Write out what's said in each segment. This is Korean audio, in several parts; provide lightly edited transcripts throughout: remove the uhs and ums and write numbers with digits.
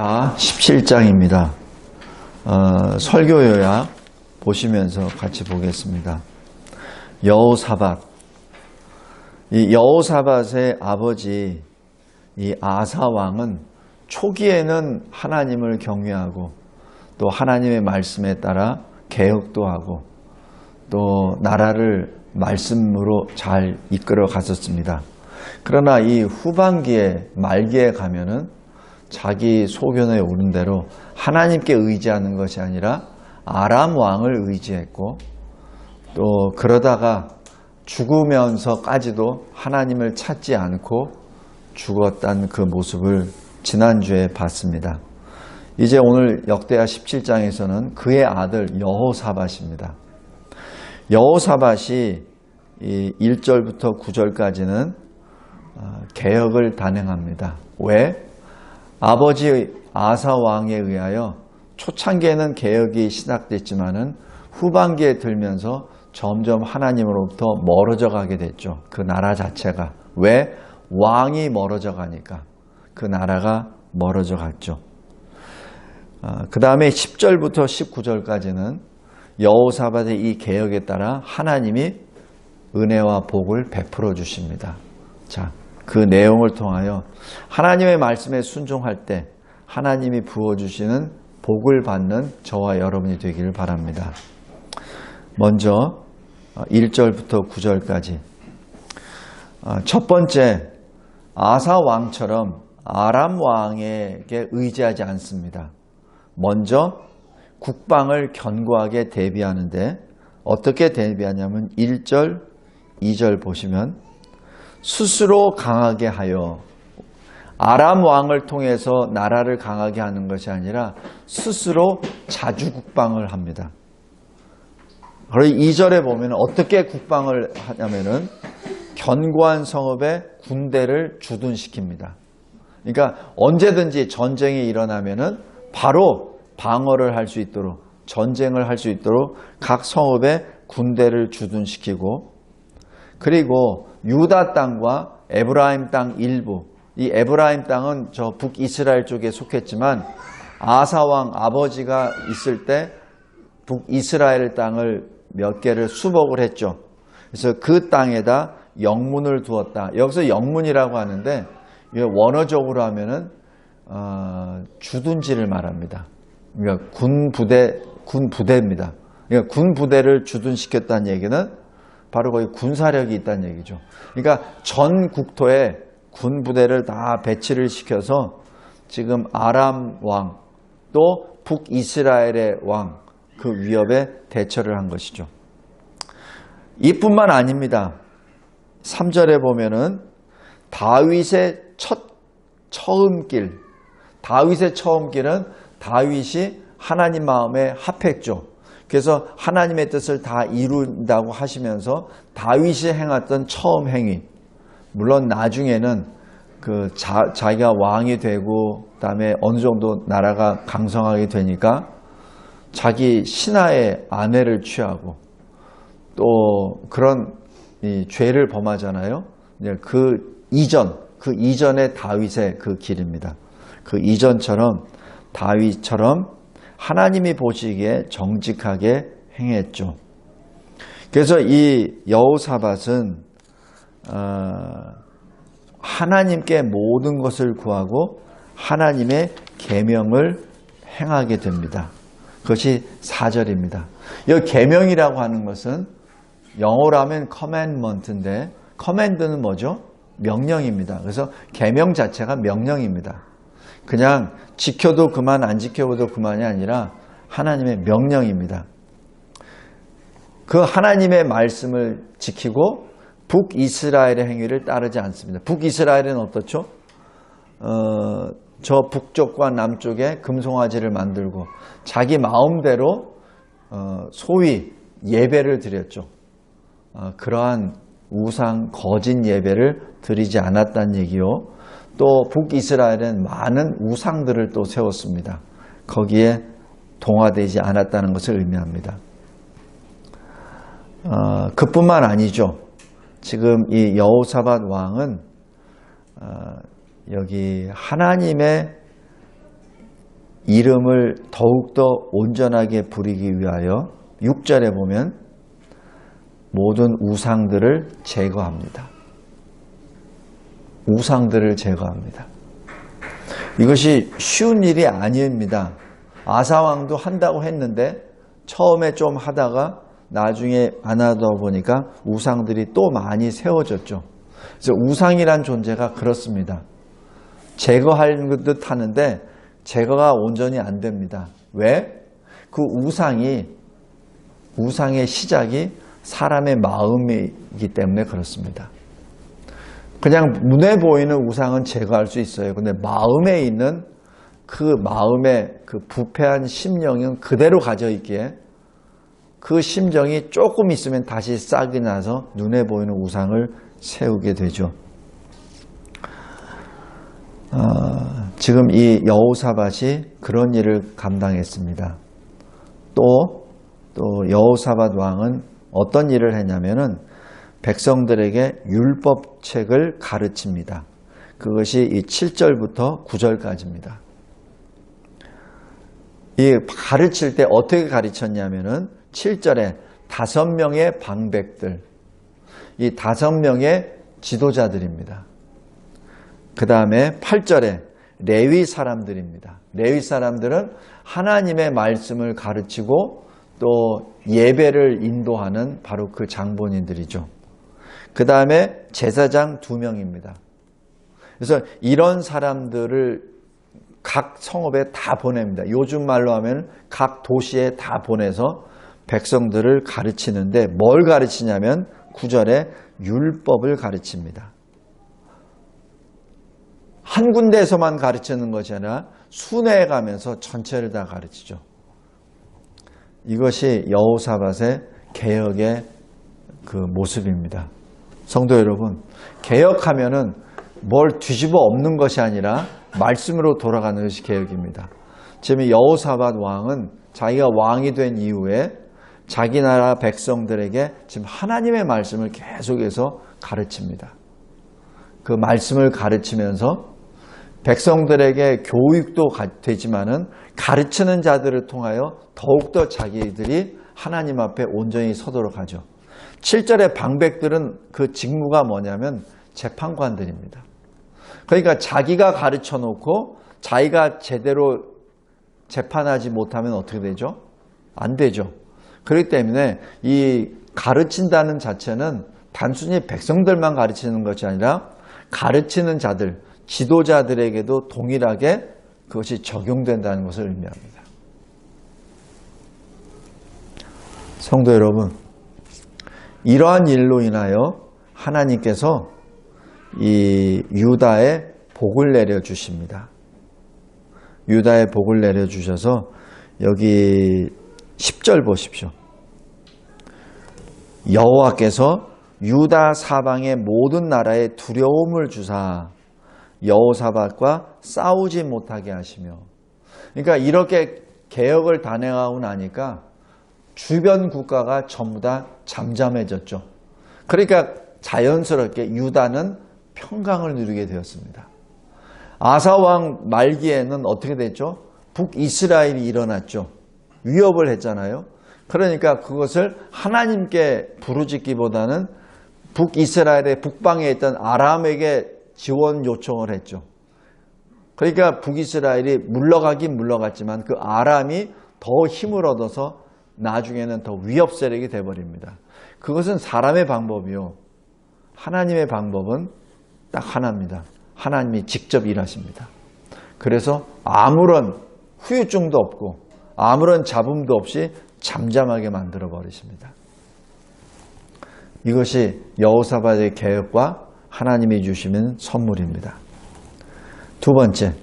역대하 17장입니다. 설교 요약 보시면서 같이 보겠습니다. 여호사밧, 이 여호사밧의 아버지 이 아사 왕은 초기에는 하나님을 경외하고 또 하나님의 말씀에 따라 개혁도 하고 또 나라를 말씀으로 잘 이끌어 갔었습니다. 그러나 이 후반기에 말기에 가면은 자기 소견에 오른 대로 하나님께 의지하는 것이 아니라 아람 왕을 의지했고 또 그러다가 죽으면서까지도 하나님을 찾지 않고 죽었다는 그 모습을 지난주에 봤습니다. 이제 오늘 역대하 17장에서는 그의 아들 여호사밧입니다. 여호사밧이 1절부터 9절까지는 개혁을 단행합니다. 왜? 아버지 아사 왕에 의하여 초창기에는 개혁이 시작됐지만은 후반기에 들면서 점점 하나님으로부터 멀어져 가게 됐죠. 그 나라 자체가. 왜? 왕이 멀어져 가니까 그 나라가 멀어져 갔죠. 그 다음에 10절부터 19절까지는 여호사밧의 이 개혁에 따라 하나님이 은혜와 복을 베풀어 주십니다. 자, 그 내용을 통하여 하나님의 말씀에 순종할 때 하나님이 부어주시는 복을 받는 저와 여러분이 되기를 바랍니다. 먼저 1절부터 9절까지 첫 번째, 아사 왕처럼 아람 왕에게 의지하지 않습니다. 먼저 국방을 견고하게 대비하는데 어떻게 대비하냐면 1절, 2절 보시면 스스로 강하게 하여, 아람 왕을 통해서 나라를 강하게 하는 것이 아니라 스스로 자주 국방을 합니다. 그리고 2절에 보면 어떻게 국방을 하냐면은 견고한 성읍에 군대를 주둔시킵니다. 그러니까 언제든지 전쟁이 일어나면은 바로 방어를 할 수 있도록, 전쟁을 할 수 있도록 각 성읍에 군대를 주둔시키고, 그리고 유다 땅과 에브라임 땅 일부, 이 에브라임 땅은 저 북이스라엘 쪽에 속했지만 아사 왕 아버지가 있을 때 북이스라엘 땅을 몇 개를 수복을 했죠. 그래서 그 땅에다 영문을 두었다. 여기서 영문이라고 하는데 원어적으로 하면은 주둔지를 말합니다. 그러니까 군부대입니다. 그러니까 군부대를 주둔시켰다는 얘기는 바로 거기 군사력이 있다는 얘기죠. 그러니까 전 국토에 군부대를 다 배치를 시켜서 지금 아람 왕 또 북이스라엘의 왕 그 위협에 대처를 한 것이죠. 이뿐만 아닙니다. 3절에 보면은 다윗의 처음길, 다윗의 처음길은 다윗이 하나님 마음에 합했죠. 그래서 하나님의 뜻을 다 이룬다고 하시면서 다윗이 행했던 처음 행위, 물론 나중에는 자기가 왕이 되고 그다음에 어느 정도 나라가 강성하게 되니까 자기 신하의 아내를 취하고 또 그런 죄를 범하잖아요. 그 이전의 다윗의 그 길입니다. 그 이전처럼 다윗처럼 하나님이 보시기에 정직하게 행했죠. 그래서 이 여호사밧은 하나님께 모든 것을 구하고 하나님의 계명을 행하게 됩니다. 그것이 4절입니다. 이 계명이라고 하는 것은 영어로 하면 commandment인데, command는 뭐죠? 명령입니다. 그래서 계명 자체가 명령입니다. 그냥 지켜도 그만 안 지켜도 그만이 아니라 하나님의 명령입니다. 그 하나님의 말씀을 지키고 북이스라엘의 행위를 따르지 않습니다. 북이스라엘은 어떻죠? 저 북쪽과 남쪽에 금송아지를 만들고 자기 마음대로 소위 예배를 드렸죠. 그러한 우상 거짓 예배를 드리지 않았다는 얘기요. 또 북이스라엘은 많은 우상들을 또 세웠습니다. 거기에 동화되지 않았다는 것을 의미합니다. 그뿐만 아니죠. 지금 이 여호사밧 왕은 여기 하나님의 이름을 더욱더 온전하게 부리기 위하여 6절에 보면 모든 우상들을 제거합니다. 우상들을 제거합니다. 이것이 쉬운 일이 아닙니다. 아사왕도 한다고 했는데 처음에 좀 하다가 나중에 안 하다 보니까 우상들이 또 많이 세워졌죠. 그래서 우상이란 존재가 그렇습니다. 제거할 듯 하는데 제거가 온전히 안 됩니다. 왜? 그 우상의 시작이 사람의 마음이기 때문에 그렇습니다. 그냥 눈에 보이는 우상은 제거할 수 있어요. 근데 마음에 있는 그 마음의 그 부패한 심령은 그대로 가져 있기에 그 심정이 조금 있으면 다시 싹이 나서 눈에 보이는 우상을 세우게 되죠. 지금 이 여호사밧이 그런 일을 감당했습니다. 또 여호사밧 왕은 어떤 일을 했냐면은 백성들에게 율법책을 가르칩니다. 그것이 이 7절부터 9절까지입니다. 이 가르칠 때 어떻게 가르쳤냐면은 7절에 5명의 방백들, 이 5명의 지도자들입니다. 그 다음에 8절에 레위 사람들입니다. 레위 사람들은 하나님의 말씀을 가르치고 또 예배를 인도하는 바로 그 장본인들이죠. 그 다음에 제사장 2명입니다. 그래서 이런 사람들을 각 성읍에 다 보냅니다. 요즘 말로 하면 각 도시에 다 보내서 백성들을 가르치는데 뭘 가르치냐면 9절에 율법을 가르칩니다. 한 군데에서만 가르치는 것이 아니라 순회해 가면서 전체를 다 가르치죠. 이것이 여호사밧의 개혁의 그 모습입니다. 성도 여러분, 개혁하면은 뭘 뒤집어 엎는 것이 아니라 말씀으로 돌아가는 것이 개혁입니다. 지금 여호사밧 왕은 자기가 왕이 된 이후에 자기 나라 백성들에게 지금 하나님의 말씀을 계속해서 가르칩니다. 그 말씀을 가르치면서 백성들에게 교육도 되지만은 가르치는 자들을 통하여 더욱더 자기들이 하나님 앞에 온전히 서도록 하죠. 7절의 방백들은 그 직무가 뭐냐면 재판관들입니다. 그러니까 자기가 가르쳐 놓고 자기가 제대로 재판하지 못하면 어떻게 되죠? 안 되죠. 그렇기 때문에 이 가르친다는 자체는 단순히 백성들만 가르치는 것이 아니라 가르치는 자들, 지도자들에게도 동일하게 그것이 적용된다는 것을 의미합니다. 성도 여러분, 이러한 일로 인하여 하나님께서 이 유다에 복을 내려주십니다. 유다에 복을 내려주셔서 여기 10절 보십시오. 여호와께서 유다 사방의 모든 나라에 두려움을 주사 여호사밧과 싸우지 못하게 하시며, 그러니까 이렇게 개혁을 단행하고 나니까 주변 국가가 전부 다 잠잠해졌죠. 그러니까 자연스럽게 유다는 평강을 누리게 되었습니다. 아사왕 말기에는 어떻게 됐죠? 북이스라엘이 일어났죠. 위협을 했잖아요. 그러니까 그것을 하나님께 부르짖기보다는 북이스라엘의 북방에 있던 아람에게 지원 요청을 했죠. 그러니까 북이스라엘이 물러가긴 물러갔지만 그 아람이 더 힘을 얻어서 나중에는 더 위협 세력이 되어버립니다. 그것은 사람의 방법이요. 하나님의 방법은 딱 하나입니다. 하나님이 직접 일하십니다. 그래서 아무런 후유증도 없고 아무런 잡음도 없이 잠잠하게 만들어 버리십니다. 이것이 여호사밧의 개혁과 하나님이 주시는 선물입니다. 두 번째,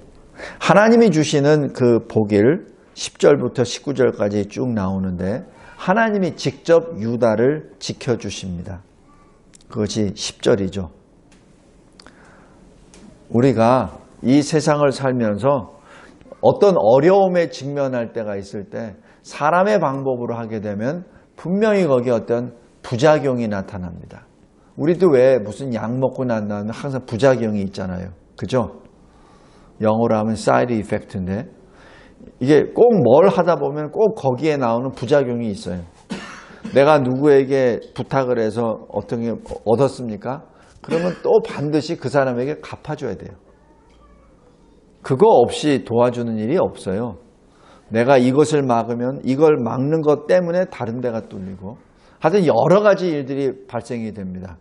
하나님이 주시는 그 복일 10절부터 19절까지 쭉 나오는데 하나님이 직접 유다를 지켜주십니다. 그것이 10절이죠. 우리가 이 세상을 살면서 어떤 어려움에 직면할 때가 있을 때 사람의 방법으로 하게 되면 분명히 거기에 어떤 부작용이 나타납니다. 우리도 왜 무슨 약 먹고 난 다음에 항상 부작용이 있잖아요. 그죠? 영어로 하면 side effect인데 이게 꼭 뭘 하다 보면 꼭 거기에 나오는 부작용이 있어요. 내가 누구에게 부탁을 해서 어떤 게 얻었습니까? 그러면 또 반드시 그 사람에게 갚아줘야 돼요. 그거 없이 도와주는 일이 없어요. 내가 이것을 막으면 이걸 막는 것 때문에 다른 데가 뚫리고 하여튼 여러 가지 일들이 발생이 됩니다.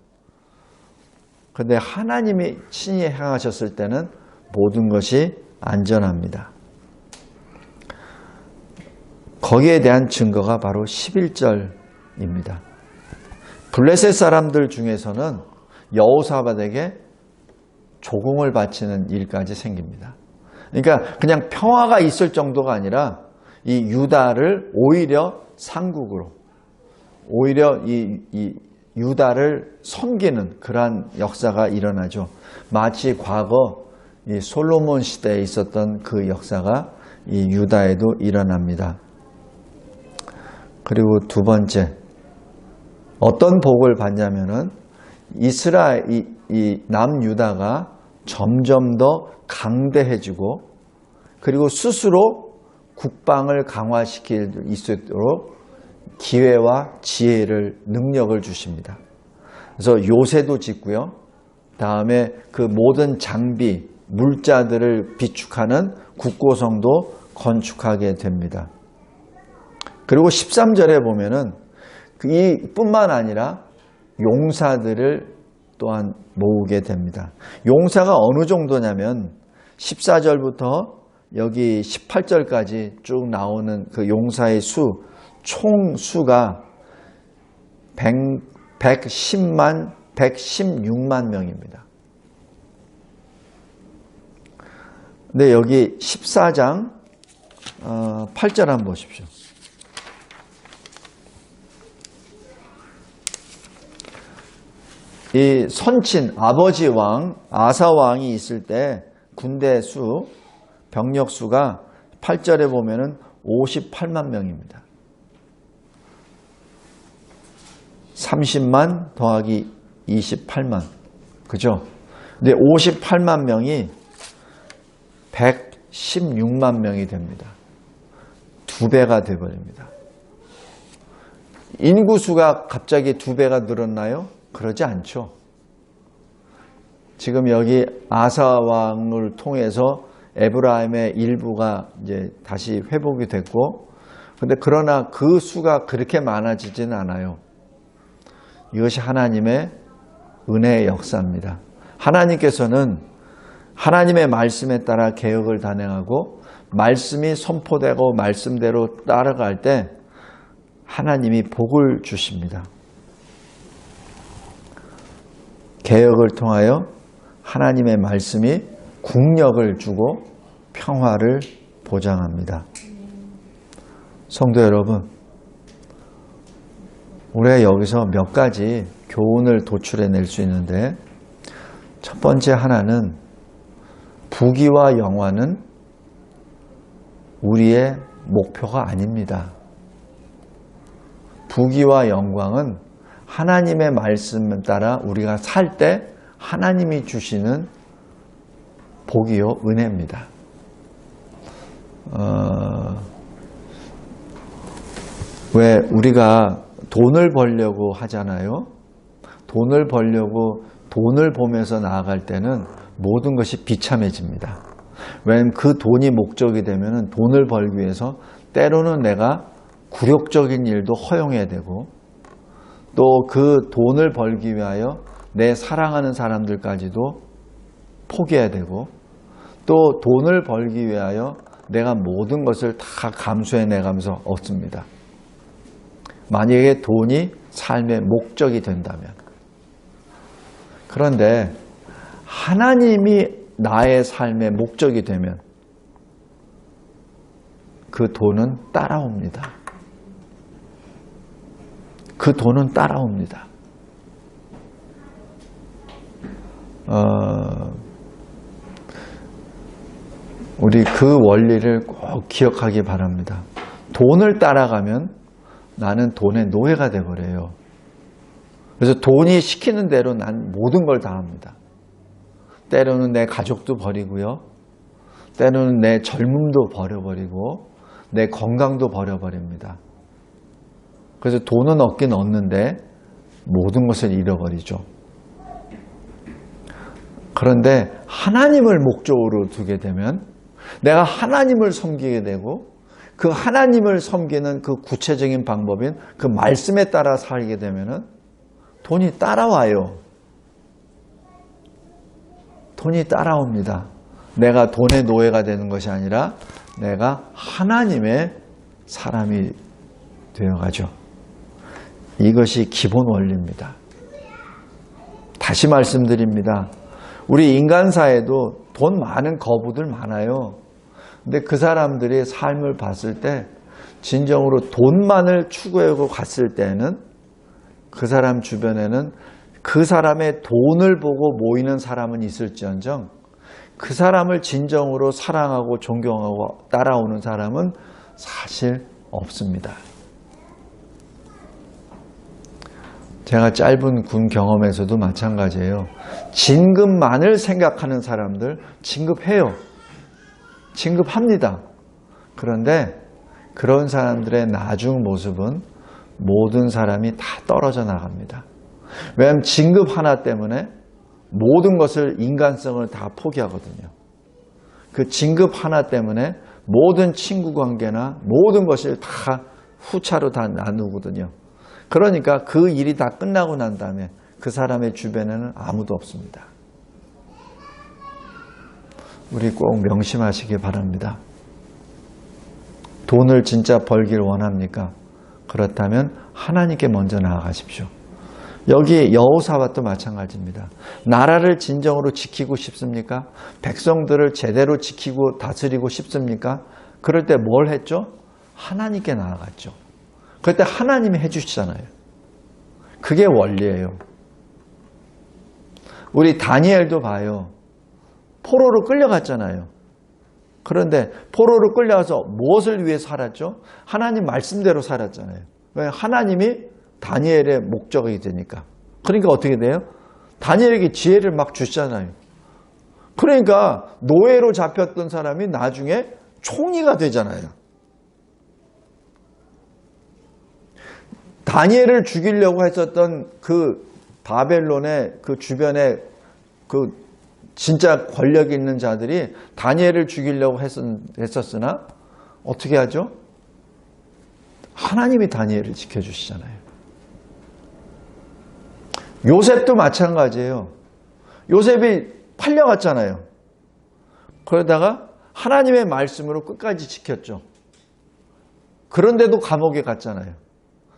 그런데 하나님이 친히 행하셨을 때는 모든 것이 안전합니다. 거기에 대한 증거가 바로 11절입니다. 블레셋 사람들 중에서는 여호사밧에게 조공을 바치는 일까지 생깁니다. 그러니까 그냥 평화가 있을 정도가 아니라 이 유다를 오히려 상국으로, 오히려 이 유다를 섬기는 그러한 역사가 일어나죠. 마치 과거 이 솔로몬 시대에 있었던 그 역사가 이 유다에도 일어납니다. 그리고 두 번째, 어떤 복을 받냐면은 이 남유다가 점점 더 강대해지고 그리고 스스로 국방을 강화시킬 수 있도록 기회와 지혜를, 능력을 주십니다. 그래서 요새도 짓고요. 다음에 그 모든 장비, 물자들을 비축하는 국고성도 건축하게 됩니다. 그리고 13절에 보면은 이뿐만 아니라 용사들을 또한 모으게 됩니다. 용사가 어느 정도냐면 14절부터 여기 18절까지 쭉 나오는 그 용사의 총 수가 116만 명입니다. 근데 여기 14장 8절 한번 보십시오. 이 선친 아버지 왕 아사 왕이 있을 때 군대 수, 병력 수가 8절에 보면은 58만 명입니다. 30만 더하기 28만. 그죠? 근데 58만 명이 116만 명이 됩니다. 2배가 돼버립니다. 인구수가 갑자기 2배가 늘었나요? 그러지 않죠. 지금 여기 아사 왕을 통해서 에브라임의 일부가 이제 다시 회복이 됐고, 근데 그러나 그 수가 그렇게 많아지지는 않아요. 이것이 하나님의 은혜의 역사입니다. 하나님께서는 하나님의 말씀에 따라 계획을 단행하고 말씀이 선포되고 말씀대로 따라갈 때 하나님이 복을 주십니다. 개혁을 통하여 하나님의 말씀이 국력을 주고 평화를 보장합니다. 성도 여러분, 우리가 여기서 몇 가지 교훈을 도출해낼 수 있는데, 첫 번째 하나는 부귀와 영화는 우리의 목표가 아닙니다. 부귀와 영광은 하나님의 말씀에 따라 우리가 살 때 하나님이 주시는 복이요, 은혜입니다. 왜 우리가 돈을 벌려고 하잖아요. 돈을 벌려고 돈을 보면서 나아갈 때는 모든 것이 비참해집니다. 왜냐하면 그 돈이 목적이 되면 돈을 벌기 위해서 때로는 내가 굴욕적인 일도 허용해야 되고, 또 그 돈을 벌기 위하여 내 사랑하는 사람들까지도 포기해야 되고, 또 돈을 벌기 위하여 내가 모든 것을 다 감수해내가면서 얻습니다. 만약에 돈이 삶의 목적이 된다면. 그런데 하나님이 나의 삶의 목적이 되면 그 돈은 따라옵니다. 그 돈은 따라옵니다. 우리 그 원리를 꼭 기억하기 바랍니다. 돈을 따라가면 나는 돈의 노예가 되어버려요. 그래서 돈이 시키는 대로 난 모든 걸 다 합니다. 때로는 내 가족도 버리고요. 때로는 내 젊음도 버려버리고 내 건강도 버려버립니다. 그래서 돈은 얻긴 얻는데 모든 것을 잃어버리죠. 그런데 하나님을 목적으로 두게 되면 내가 하나님을 섬기게 되고 그 하나님을 섬기는 그 구체적인 방법인 그 말씀에 따라 살게 되면 돈이 따라와요. 돈이 따라옵니다. 내가 돈의 노예가 되는 것이 아니라 내가 하나님의 사람이 되어가죠. 이것이 기본 원리입니다. 다시 말씀드립니다. 우리 인간사에도 돈 많은 거부들 많아요. 근데 그 사람들이 삶을 봤을 때 진정으로 돈만을 추구하고 갔을 때는 그 사람 주변에는 그 사람의 돈을 보고 모이는 사람은 있을지언정 그 사람을 진정으로 사랑하고 존경하고 따라오는 사람은 사실 없습니다. 제가 짧은 군 경험에서도 마찬가지예요. 진급만을 생각하는 사람들 진급해요. 진급합니다. 그런데 그런 사람들의 나중 모습은 모든 사람이 다 떨어져 나갑니다. 왜냐하면 진급 하나 때문에 모든 것을 인간성을 다 포기하거든요. 그 진급 하나 때문에 모든 친구 관계나 모든 것을 다 후차로 다 나누거든요. 그러니까 그 일이 다 끝나고 난 다음에 그 사람의 주변에는 아무도 없습니다. 우리 꼭 명심하시기 바랍니다. 돈을 진짜 벌길 원합니까? 그렇다면 하나님께 먼저 나아가십시오. 여기 여호사밧도 마찬가지입니다. 나라를 진정으로 지키고 싶습니까? 백성들을 제대로 지키고 다스리고 싶습니까? 그럴 때 뭘 했죠? 하나님께 나아갔죠. 그때 하나님이 해주시잖아요. 그게 원리예요. 우리 다니엘도 봐요. 포로로 끌려갔잖아요. 그런데 포로로 끌려가서 무엇을 위해 살았죠? 하나님 말씀대로 살았잖아요. 왜? 하나님이 다니엘의 목적이 되니까. 그러니까 어떻게 돼요? 다니엘에게 지혜를 막 주시잖아요. 그러니까 노예로 잡혔던 사람이 나중에 총리가 되잖아요. 다니엘을 죽이려고 했었던 그 바벨론의 그 주변에 그 진짜 권력 있는 자들이 다니엘을 죽이려고 했었으나 어떻게 하죠? 하나님이 다니엘을 지켜주시잖아요. 요셉도 마찬가지예요. 요셉이 팔려갔잖아요. 그러다가 하나님의 말씀으로 끝까지 지켰죠. 그런데도 감옥에 갔잖아요.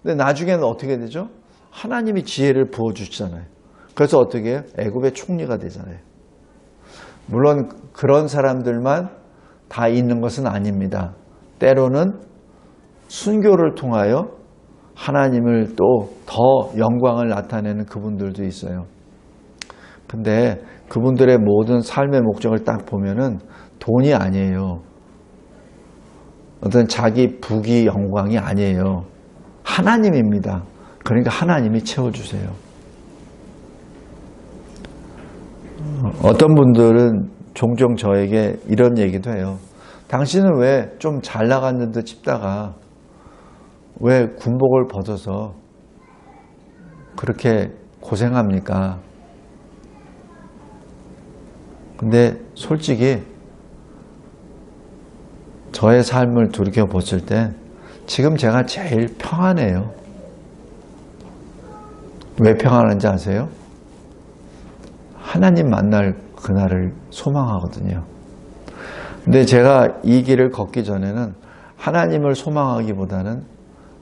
근데 나중에는 어떻게 되죠? 하나님이 지혜를 부어주시잖아요. 그래서 어떻게 해요? 애굽의 총리가 되잖아요. 물론 그런 사람들만 다 있는 것은 아닙니다. 때로는 순교를 통하여 하나님을 또 더 영광을 나타내는 그분들도 있어요. 근데 그분들의 모든 삶의 목적을 딱 보면은 돈이 아니에요. 어떤 자기 부귀 영광이 아니에요. 하나님입니다. 그러니까 하나님이 채워주세요. 어떤 분들은 종종 저에게 이런 얘기도 해요. 당신은 왜 좀 잘 나갔는 듯 싶다가 왜 군복을 벗어서 그렇게 고생합니까? 근데 솔직히 저의 삶을 돌이켜봤을 때 지금 제가 제일 평안해요. 왜 평안한지 아세요? 하나님 만날 그날을 소망하거든요. 근데 제가 이 길을 걷기 전에는 하나님을 소망하기보다는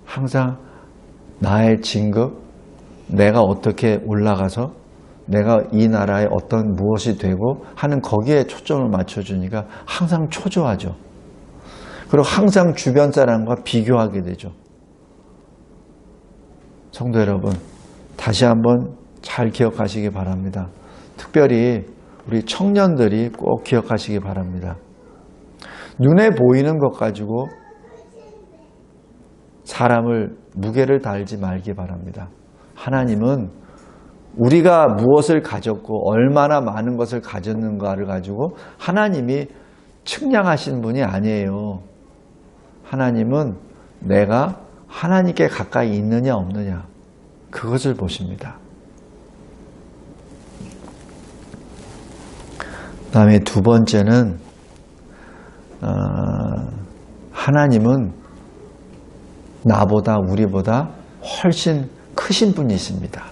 항상 나의 진급, 내가 어떻게 올라가서 내가 이 나라에 어떤 무엇이 되고 하는 거기에 초점을 맞춰주니까 항상 초조하죠. 그리고 항상 주변 사람과 비교하게 되죠. 성도 여러분, 다시 한번 잘 기억하시기 바랍니다. 특별히 우리 청년들이 꼭 기억하시기 바랍니다. 눈에 보이는 것 가지고 사람을 무게를 달지 말기 바랍니다. 하나님은 우리가 무엇을 가졌고 얼마나 많은 것을 가졌는가를 가지고 하나님이 측량하시는 분이 아니에요. 하나님은 내가 하나님께 가까이 있느냐 없느냐 그것을 보십니다. 그 다음에 두 번째는 하나님은 나보다 우리보다 훨씬 크신 분이십니다.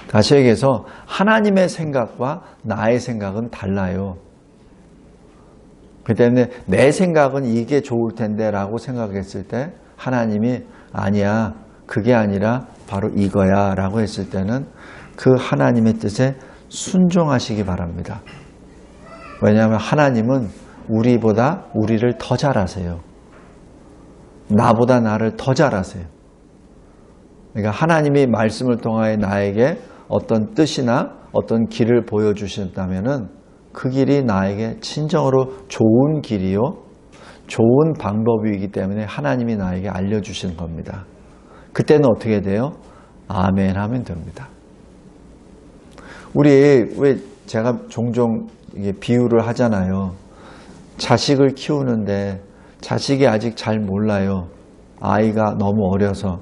다시 얘기해서 하나님의 생각과 나의 생각은 달라요. 그렇기 때문에 내 생각은 이게 좋을 텐데 라고 생각했을 때 하나님이 아니야 그게 아니라 바로 이거야 라고 했을 때는 그 하나님의 뜻에 순종하시기 바랍니다. 왜냐하면 하나님은 우리보다 우리를 더 잘 아세요. 나보다 나를 더 잘 아세요. 그러니까 하나님이 말씀을 통하여 나에게 어떤 뜻이나 어떤 길을 보여주신다면 그 길이 나에게 진정으로 좋은 길이요 좋은 방법이기 때문에 하나님이 나에게 알려주시는 겁니다. 그때는 어떻게 돼요? 아멘 하면 됩니다. 우리 왜 제가 종종 비유를 하잖아요. 자식을 키우는데 자식이 아직 잘 몰라요. 아이가 너무 어려서.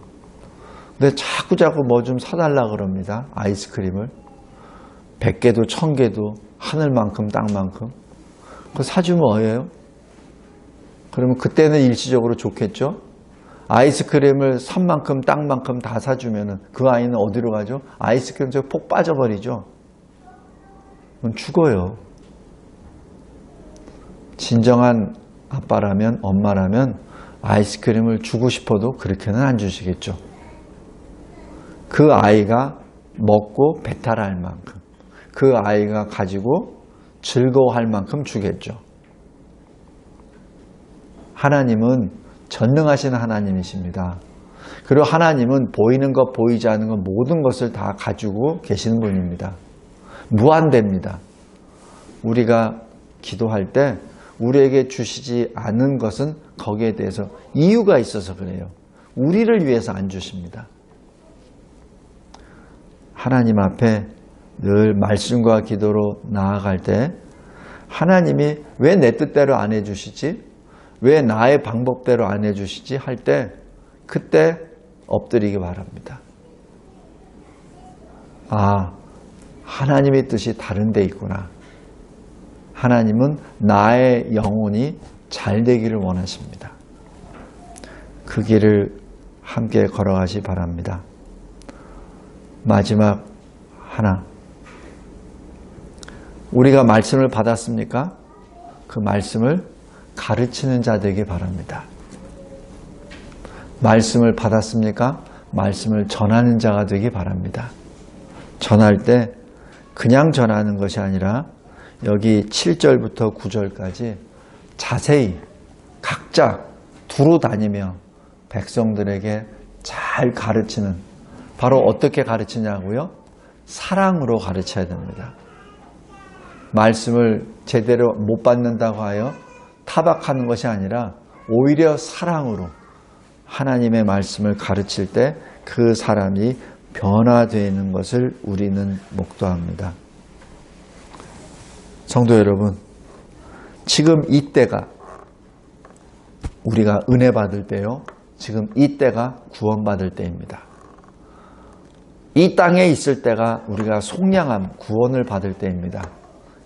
근데 자꾸 뭐 좀 사달라 그럽니다. 아이스크림을. 100개도 1000개도 하늘만큼 땅만큼. 그거 사주면 뭐예요? 그러면 그때는 일시적으로 좋겠죠? 아이스크림을 산만큼 땅만큼 다 사주면 그 아이는 어디로 가죠? 아이스크림 저기 폭 빠져버리죠? 그럼 죽어요. 진정한 아빠라면 엄마라면 아이스크림을 주고 싶어도 그렇게는 안 주시겠죠. 그 아이가 먹고 배탈할 만큼 그 아이가 가지고 즐거워할 만큼 주겠죠. 하나님은 전능하신 하나님이십니다. 그리고 하나님은 보이는 것 보이지 않는 것 모든 것을 다 가지고 계시는 분입니다. 무한대입니다. 우리가 기도할 때 우리에게 주시지 않은 것은 거기에 대해서 이유가 있어서 그래요. 우리를 위해서 안 주십니다. 하나님 앞에 늘 말씀과 기도로 나아갈 때 하나님이 왜 내 뜻대로 안 해주시지? 왜 나의 방법대로 안 해주시지? 할 때 그때 엎드리기 바랍니다. 아, 하나님의 뜻이 다른 데 있구나. 하나님은 나의 영혼이 잘 되기를 원하십니다. 그 길을 함께 걸어가시 바랍니다. 마지막 하나. 우리가 말씀을 받았습니까? 그 말씀을 가르치는 자 되기 바랍니다. 말씀을 받았습니까? 말씀을 전하는 자가 되기 바랍니다. 전할 때 그냥 전하는 것이 아니라 여기 7절부터 9절까지 자세히 각자 두루 다니며 백성들에게 잘 가르치는, 바로 어떻게 가르치냐고요? 사랑으로 가르쳐야 됩니다. 말씀을 제대로 못 받는다고 하여 타박하는 것이 아니라 오히려 사랑으로 하나님의 말씀을 가르칠 때 그 사람이 변화되는 것을 우리는 목도합니다. 성도 여러분, 지금 이때가 우리가 은혜 받을 때요, 지금 이때가 구원받을 때입니다. 이 땅에 있을 때가 우리가 속량함, 구원을 받을 때입니다.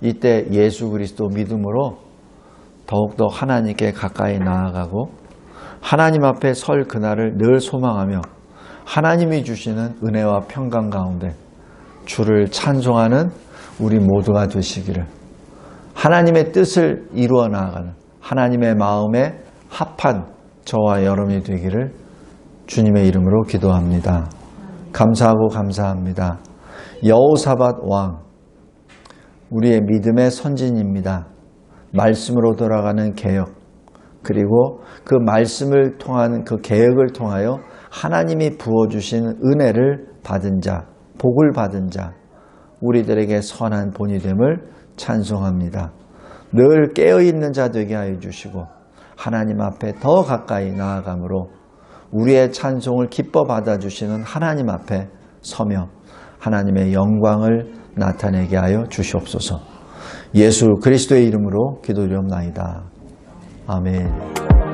이때 예수 그리스도 믿음으로 더욱더 하나님께 가까이 나아가고 하나님 앞에 설 그날을 늘 소망하며 하나님이 주시는 은혜와 평강 가운데 주를 찬송하는 우리 모두가 되시기를, 하나님의 뜻을 이루어 나아가는 하나님의 마음에 합한 저와 여러분이 되기를 주님의 이름으로 기도합니다. 감사하고 감사합니다. 여호사밧 왕, 우리의 믿음의 선진입니다. 말씀으로 돌아가는 개혁, 그리고 그 말씀을 통하는 그 개혁을 통하여 하나님이 부어주신 은혜를 받은 자, 복을 받은 자, 우리들에게 선한 본이 됨을 찬송합니다. 늘 깨어있는 자 되게 하여 주시고 하나님 앞에 더 가까이 나아감으로 우리의 찬송을 기뻐 받아주시는 하나님 앞에 서며 하나님의 영광을 나타내게 하여 주시옵소서. 예수 그리스도의 이름으로 기도드리옵나이다. 아멘.